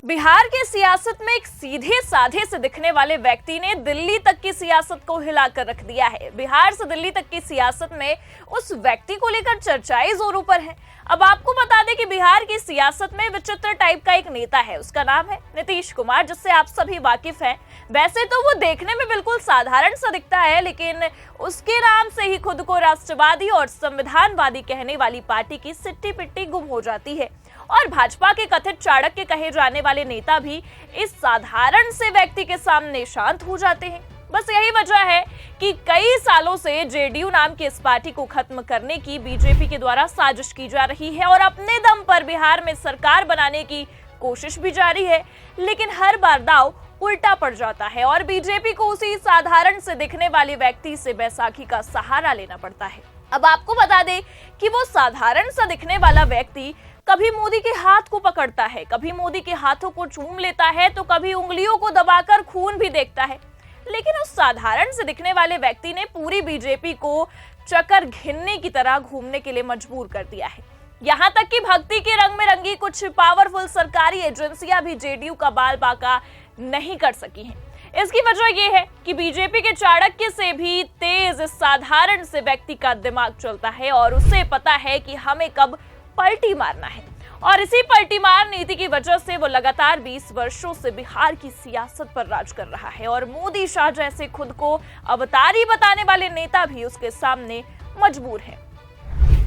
बिहार की सियासत में एक सीधे साधे से दिखने वाले व्यक्ति ने दिल्ली तक की सियासत को हिलाकर रख दिया है। बिहार से दिल्ली तक की सियासत में उस व्यक्ति को लेकर चर्चाएं जोरों पर हैं। अब आपको बता दें कि बिहार की सियासत में विचित्र टाइप का एक नेता है, उसका नाम है नीतीश कुमार, जिससे आप सभी वाकिफ हैं। वैसे तो वो देखने में बिल्कुल साधारण सा दिखता है, लेकिन उसके नाम से ही खुद को राष्ट्रवादी और संविधानवादी कहने वाली पार्टी की सिट्टी पिट्टी गुम हो जाती है। और भाजपा के कथित चाणक्य कहे जाने वाले नेता भी इस साधारण से व्यक्ति के सामने शांत हो जाते हैं। बस यही वजह है कि कई सालों से जेडीयू नाम की इस पार्टी को खत्म करने की बीजेपी के द्वारा साजिश की जा रही है और अपने दम पर बिहार में सरकार बनाने की कोशिश भी जारी है, लेकिन हर बार दांव उल्टा पड़ जाता है और बीजेपी को उसी साधारण से दिखने वाले व्यक्ति से बैसाखी का सहारा लेना पड़ता है। अब आपको बता दें कि वो साधारण सा दिखने वाला व्यक्ति कभी मोदी के हाथ को पकड़ता है, कभी मोदी के हाथों को चूम लेता है, तो कभी उंगलियों को दबाकर खून भी देखता है। लेकिन उस साधारण से दिखने वाले व्यक्ति ने पूरी बीजेपी को चक्कर घिन्नी की तरह घूमने के लिए मजबूर कर दिया है। यहाँ तक कि भक्ति के रंग में रंगी कुछ पावरफुल सरकारी एजेंसियां भी जेडीयू का बाल बाका नहीं कर सकी हैं। इसकी वजह यह है कि बीजेपी के चाणक्य से भी तेज इस साधारण से व्यक्ति का दिमाग चलता है और उसे पता है कि हमें कब पलटी मारना है। और इसी पलटी मार नीति की वजह से वो लगातार 20 वर्षों से बिहार की सियासत पर राज कर रहा है और मोदी शाह जैसे खुद को अवतारी बताने वाले नेता भी उसके सामने मजबूर है।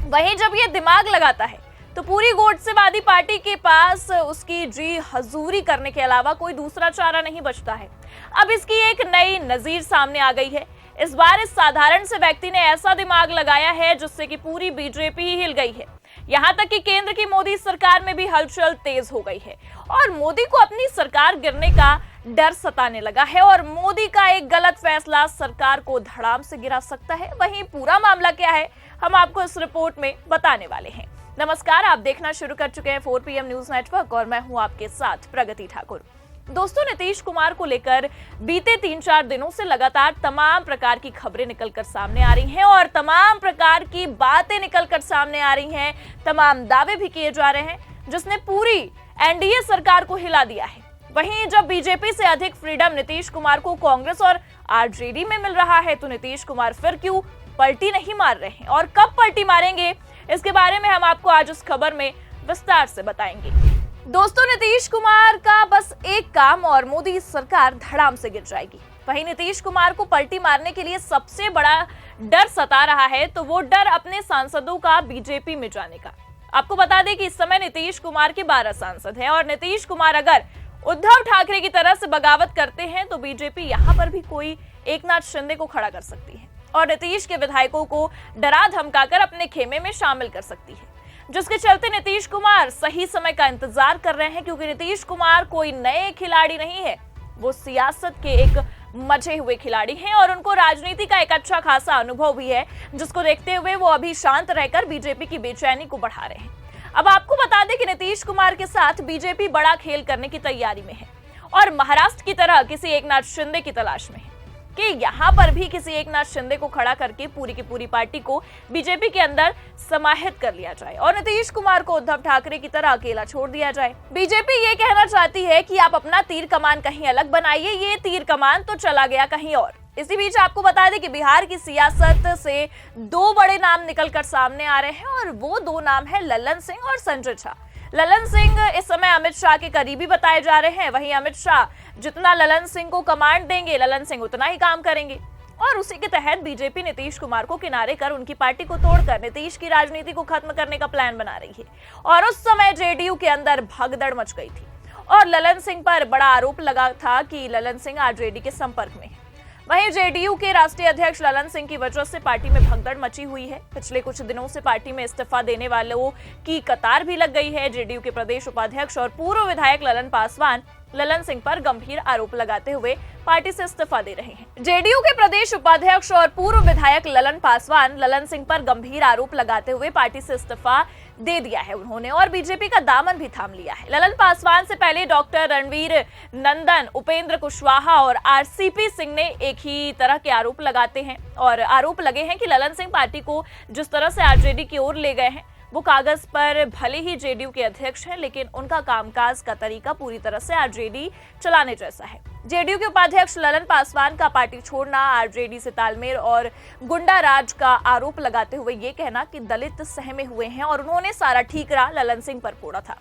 वहीं जब ये दिमाग लगाता है तो पूरी गोडसेवादी पार्टी के पास उसकी जी हजूरी करने के अलावा कोई दूसरा चारा नहीं बचता है। अब इसकी एक नई नजीर सामने आ गई है। इस बार इस साधारण से व्यक्ति ने ऐसा दिमाग लगाया है जिससे कि पूरी बीजेपी ही हिल गई है। यहाँ तक कि केंद्र की मोदी सरकार में भी हलचल तेज हो गई है और मोदी को अपनी सरकार गिरने का डर सताने लगा है और मोदी का एक गलत फैसला सरकार को धड़ाम से गिरा सकता है। वहीं पूरा मामला क्या है, हम आपको इस रिपोर्ट में बताने वाले हैं। नमस्कार, आप देखना शुरू कर चुके हैं 4 PM न्यूज नेटवर्क और मैं हूं आपके साथ प्रगति ठाकुर। दोस्तों, नीतीश कुमार को लेकर बीते 3-4 दिनों से लगातार तमाम प्रकार की खबरें निकलकर सामने आ रही हैं और तमाम प्रकार की बातें निकलकर सामने आ रही हैं, तमाम दावे भी किए जा रहे हैं, जिसने पूरी एनडीए सरकार को हिला दिया है। वहीं जब बीजेपी से अधिक फ्रीडम नीतीश कुमार को कांग्रेस और आरजेडी में मिल रहा है, तो नीतीश कुमार फिर क्यों पलटी नहीं मार रहे हैं और कब पलटी मारेंगे, इसके बारे में हम आपको आज इस खबर में विस्तार से बताएंगे। दोस्तों, नीतीश कुमार का बस एक काम और मोदी सरकार धड़ाम से गिर जाएगी। वहीं नीतीश कुमार को पलटी मारने के लिए सबसे बड़ा डर सता रहा है, तो वो डर अपने सांसदों का बीजेपी में जाने का। आपको बता दें कि इस समय नीतीश कुमार के 12 सांसद हैं और नीतीश कुमार अगर उद्धव ठाकरे की तरह से बगावत करते हैं तो बीजेपी यहाँ पर भी कोई एकनाथ शिंदे को खड़ा कर सकती है और नीतीश के विधायकों को डरा धमकाकर अपने खेमे में शामिल कर सकती है, जिसके चलते नीतीश कुमार सही समय का इंतजार कर रहे हैं। क्योंकि नीतीश कुमार कोई नए खिलाड़ी नहीं है, वो सियासत के एक मजे हुए खिलाड़ी हैं और उनको राजनीति का एक अच्छा खासा अनुभव भी है, जिसको देखते हुए वो अभी शांत रहकर बीजेपी की बेचैनी को बढ़ा रहे हैं। अब आपको बता दें कि नीतीश कुमार के साथ बीजेपी बड़ा खेल करने की तैयारी में है और महाराष्ट्र की तरह किसी एकनाथ शिंदे की तलाश में है कि यहाँ पर भी किसी एकनाथ शिंदे को खड़ा करके पूरी की पूरी पार्टी को बीजेपी के अंदर समाहित कर लिया जाए और नीतीश कुमार को उद्धव ठाकरे की तरह अकेला छोड़ दिया जाए। बीजेपी ये कहना चाहती है कि आप अपना तीर कमान कहीं अलग बनाइए, ये तीर कमान तो चला गया कहीं और। इसी बीच आपको बता दें कि बिहार की सियासत से 2 बड़े नाम निकलकर सामने आ रहे हैं और वो 2 नाम है ललन सिंह और संजय झा। ललन सिंह इस समय अमित शाह के करीबी बताए जा रहे हैं। वहीं अमित शाह जितना ललन सिंह को कमांड देंगे, ललन सिंह उतना ही काम करेंगे और उसी के तहत बीजेपी नीतीश कुमार को किनारे कर उनकी पार्टी को तोड़कर नीतीश की राजनीति को खत्म करने का प्लान बना रही है। और उस समय जेडीयू के अंदर भगदड़ मच गई थी और ललन सिंह पर बड़ा आरोप लगा था कि ललन सिंह आरजेडी के संपर्क में है। वहीं जेडीयू के राष्ट्रीय अध्यक्ष ललन सिंह की वजह से पार्टी में भगदड़ मची हुई है। पिछले कुछ दिनों से पार्टी में इस्तीफा देने वालों की कतार भी लग गई है। जेडीयू के प्रदेश उपाध्यक्ष और पूर्व विधायक ललन पासवान ललन सिंह पर गंभीर आरोप लगाते हुए पार्टी से इस्तीफा दे रहे हैं। जेडीयू के प्रदेश उपाध्यक्ष और पूर्व विधायक ललन पासवान ललन सिंह पर गंभीर आरोप लगाते हुए पार्टी से इस्तीफा दे दिया है उन्होंने और बीजेपी का दामन भी थाम लिया है। ललन पासवान से पहले डॉक्टर रणवीर नंदन, उपेंद्र कुशवाहा और आरसीपी सिंह ने एक ही तरह के आरोप लगाते हैं और आरोप लगे हैं कि ललन सिंह पार्टी को जिस तरह से आरजेडी की ओर ले गए हैं वो कागज पर भले ही जेडीयू के अध्यक्ष हैं, लेकिन उनका कामकाज का तरीका पूरी तरह से आरजेडी चलाने जैसा है। जेडीयू के उपाध्यक्ष ललन पासवान का पार्टी छोड़ना, आरजेडी से तालमेल और गुंडा राज का आरोप लगाते हुए ये कहना कि दलित सहमे हुए हैं और उन्होंने सारा ठीकरा ललन सिंह पर फोड़ा था।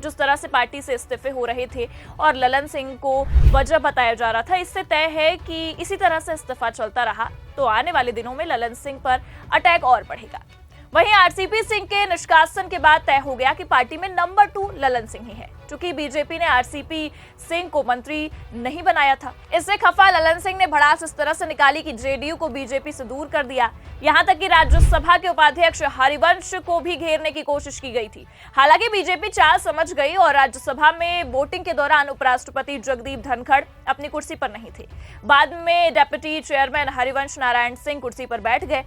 जिस तरह से पार्टी से इस्तीफे हो रहे थे और ललन सिंह को वजह बताया जा रहा था, इससे तय है कि इसी तरह से इस्तीफा चलता रहा तो आने वाले दिनों में ललन सिंह पर अटैक और बढ़ेगा। वहीं आरसीपी सिंह के निष्कासन के बाद तय हो गया कि पार्टी में नंबर 2 ललन सिंह ही है, क्योंकि बीजेपी ने आरसीपी सिंह को मंत्री नहीं बनाया था। इससे खफा ललन सिंह ने भड़ास इस तरह से निकाली कि जेडीयू को बीजेपी से दूर कर दिया। यहां तक कि राज्यसभा के उपाध्यक्ष हरिवंश को भी घेरने की कोशिश की गई थी। हालांकि बीजेपी चाल समझ गई और राज्यसभा में वोटिंग के दौरान उपराष्ट्रपति जगदीप धनखड़ अपनी कुर्सी पर नहीं थे। बाद में डेप्यूटी चेयरमैन हरिवंश नारायण सिंह कुर्सी पर बैठ गए।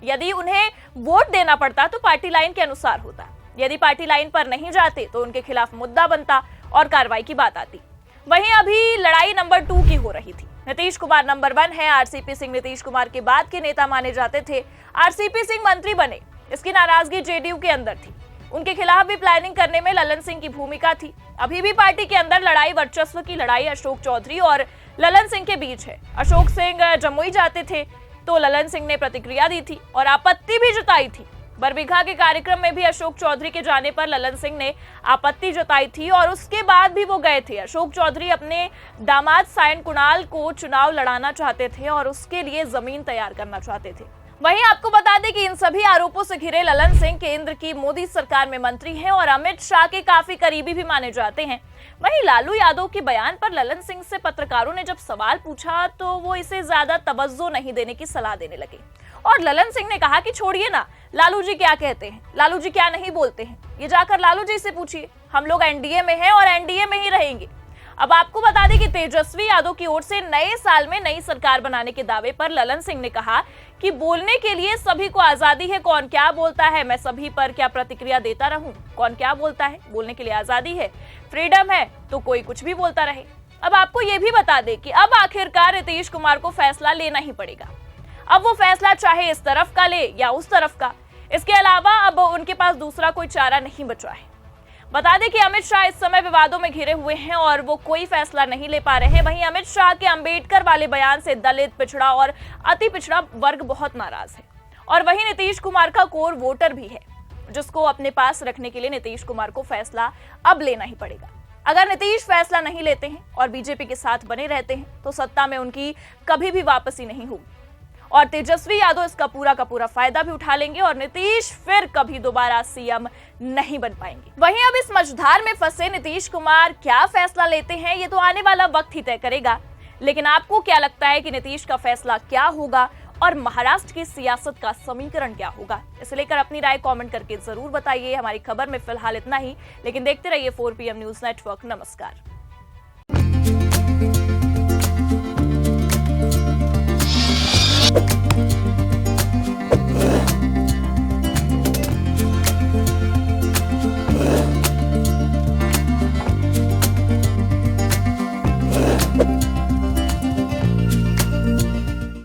यदि उन्हें वोट देना पड़ता तो पार्टी लाइन के अनुसार होता, यदि पार्टी लाइन पर नहीं जाते तो उनके खिलाफ मुद्दा बनता और कार्रवाई की बात आती। वहीं अभी लड़ाई नंबर 2 की हो रही थी। नीतीश कुमार नंबर 1 है। आरसीपी सिंह नीतीश कुमार के बाद के नेता माने जाते थे। आरसीपी सिंह मंत्री बने, इसकी नाराजगी जेडीयू के अंदर थी। उनके खिलाफ भी प्लानिंग करने में ललन सिंह की भूमिका थी। अभी भी पार्टी के अंदर लड़ाई, वर्चस्व की लड़ाई अशोक चौधरी और ललन सिंह के बीच है। अशोक सिंह जमुई जाते थे तो ललन सिंह ने प्रतिक्रिया दी थी और आपत्ति भी जताई थी। बरबीघा के कार्यक्रम में भी अशोक चौधरी के जाने पर ललन सिंह ने आपत्ति जताई थी और उसके बाद भी वो गए थे। अशोक चौधरी अपने दामाद सायन कुणाल को चुनाव लड़ाना चाहते थे और उसके लिए जमीन तैयार करना चाहते थे। वहीं आपको बता दें कि इन सभी आरोपों से घिरे ललन सिंह केंद्र की मोदी सरकार में मंत्री हैं और अमित शाह के काफी करीबी भी माने जाते हैं। वहीं लालू यादव के बयान पर ललन सिंह से पत्रकारों ने जब सवाल पूछा तो वो इसे ज्यादा तवज्जो नहीं देने की सलाह देने लगे और ललन सिंह ने कहा कि छोड़िए ना, लालू जी क्या कहते हैं, लालू जी क्या नहीं बोलते हैं, ये जाकर लालू जी से पूछिए। हम लोग एनडीए में हैं और एनडीए में ही रहेंगे। अब आपको बता दें कि तेजस्वी यादव की ओर से नए साल में नई सरकार बनाने के दावे पर ललन सिंह ने कहा कि बोलने के लिए सभी को आजादी है, कौन क्या बोलता है मैं सभी पर क्या प्रतिक्रिया देता रहूं, कौन क्या बोलता है, बोलने के लिए आजादी है, फ्रीडम है तो कोई कुछ भी बोलता रहे। अब आपको ये भी बता दें कि अब आखिरकार नीतीश कुमार को फैसला लेना ही पड़ेगा। अब वो फैसला चाहे इस तरफ का ले या उस तरफ का, इसके अलावा अब उनके पास दूसरा कोई चारा नहीं बचा है। बता दें कि अमित शाह इस समय विवादों में घिरे हुए हैं और वो कोई फैसला नहीं ले पा रहे हैं। वहीं अमित शाह के अंबेडकर वाले बयान से दलित, पिछड़ा और अति पिछड़ा वर्ग बहुत नाराज है और वहीं नीतीश कुमार का कोर वोटर भी है, जिसको अपने पास रखने के लिए नीतीश कुमार को फैसला अब लेना ही पड़ेगा। अगर नीतीश फैसला नहीं लेते हैं और बीजेपी के साथ बने रहते हैं तो सत्ता में उनकी कभी भी वापसी नहीं होगी और तेजस्वी यादव इसका पूरा का पूरा फायदा भी उठा लेंगे और नीतीश फिर कभी दोबारा सीएम नहीं बन पाएंगे। वहीं अब इस मझधार में फंसे नीतीश कुमार क्या फैसला लेते हैं ये तो आने वाला वक्त ही तय करेगा। लेकिन आपको क्या लगता है कि नीतीश का फैसला क्या होगा और महाराष्ट्र की सियासत का समीकरण क्या होगा? इसे लेकर अपनी राय कमेंट करके जरूर बताइए। हमारी खबर में फिलहाल इतना ही, लेकिन देखते रहिए 4 PM न्यूज नेटवर्क। नमस्कार।